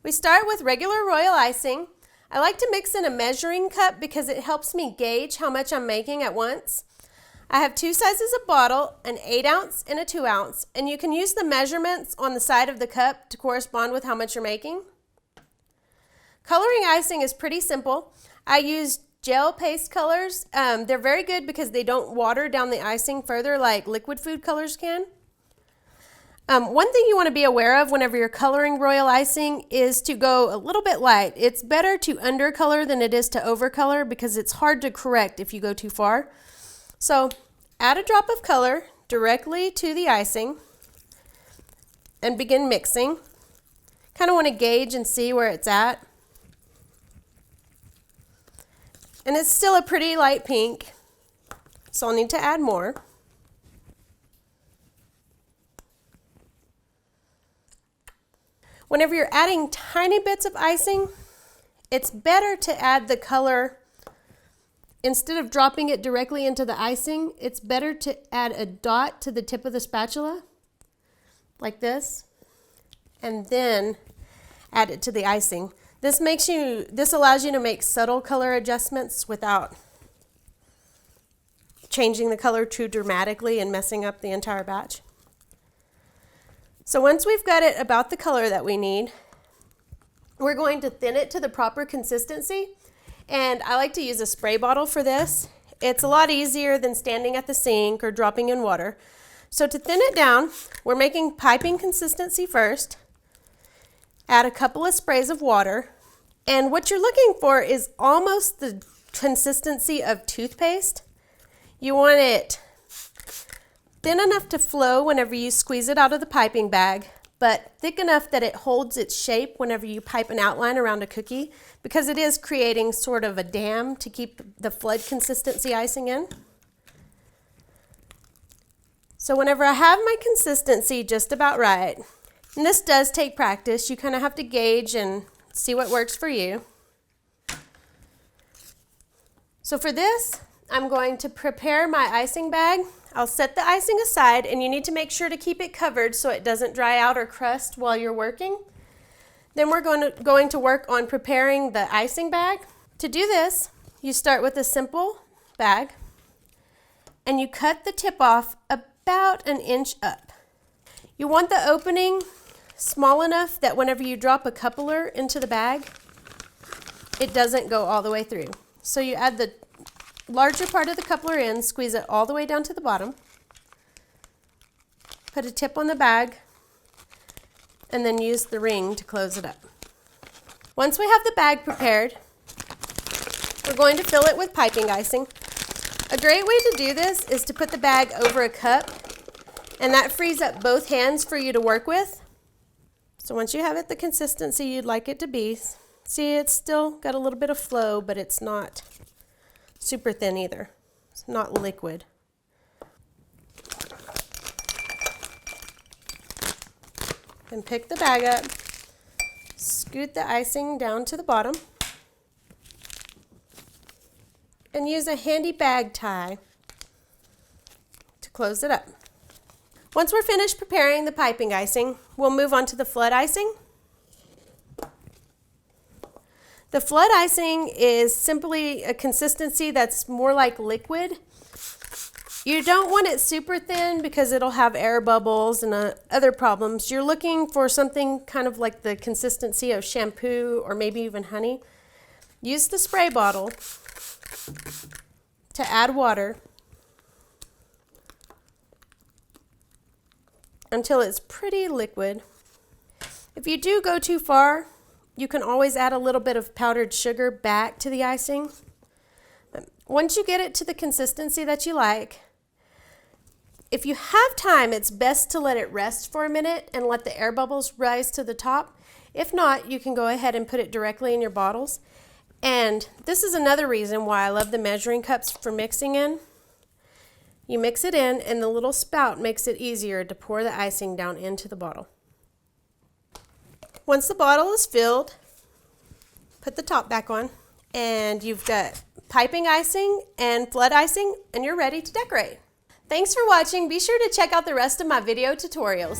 We start with regular royal icing. I like to mix in a measuring cup because it helps me gauge how much I'm making at once. I have two sizes of bottle, an 8 ounce and a 2 ounce, and you can use the measurements on the side of the cup to correspond with how much you're making. Coloring icing is pretty simple. I use gel paste colors. They're very good because they don't water down the icing further like liquid food colors can. One thing you want to be aware of whenever you're coloring royal icing is to go a little bit light. It's better to undercolor than it is to overcolor because it's hard to correct if you go too far. So add a drop of color directly to the icing and begin mixing. Kind of want to gauge and see where it's at. And it's still a pretty light pink, so I'll need to add more. Whenever you're adding tiny bits of icing, it's better to add the color. Instead of dropping it directly into the icing, it's better to add a dot to the tip of the spatula, like this, and then add it to the icing. This allows you to make subtle color adjustments without changing the color too dramatically and messing up the entire batch. So once we've got it about the color that we need, we're going to thin it to the proper consistency. And I like to use a spray bottle for this. It's a lot easier than standing at the sink or dropping in water. So to thin it down, we're making piping consistency first. Add a couple of sprays of water. And what you're looking for is almost the consistency of toothpaste. You want it thin enough to flow whenever you squeeze it out of the piping bag, but thick enough that it holds its shape whenever you pipe an outline around a cookie, because it is creating sort of a dam to keep the flood consistency icing in. So whenever I have my consistency just about right, and this does take practice, you kind of have to gauge and see what works for you. So for this, I'm going to prepare my icing bag. I'll set the icing aside, and you need to make sure to keep it covered so it doesn't dry out or crust while you're working. Then we're going to work on preparing the icing bag. To do this, you start with a simple bag, and you cut the tip off about an inch up. You want the opening small enough that whenever you drop a coupler into the bag, it doesn't go all the way through. So you add the larger part of the coupler in, squeeze it all the way down to the bottom, put a tip on the bag, and then use the ring to close it up. Once we have the bag prepared, we're going to fill it with piping icing. A great way to do this is to put the bag over a cup, and that frees up both hands for you to work with. So once you have it the consistency you'd like it to be, see, it's still got a little bit of flow, but it's not super thin either. It's not liquid. And pick the bag up, scoot the icing down to the bottom, and use a handy bag tie to close it up. Once we're finished preparing the piping icing, we'll move on to the flood icing. The flood icing is simply a consistency that's more like liquid. You don't want it super thin because it'll have air bubbles and other problems. You're looking for something kind of like the consistency of shampoo or maybe even honey. Use the spray bottle to add water until it's pretty liquid. If you do go too far, you can always add a little bit of powdered sugar back to the icing. But once you get it to the consistency that you like, if you have time, it's best to let it rest for a minute and let the air bubbles rise to the top. If not, you can go ahead and put it directly in your bottles. And this is another reason why I love the measuring cups for mixing in. You mix it in, and the little spout makes it easier to pour the icing down into the bottle. Once the bottle is filled, put the top back on, and you've got piping icing and flood icing, and you're ready to decorate. Thanks for watching. Be sure to check out the rest of my video tutorials.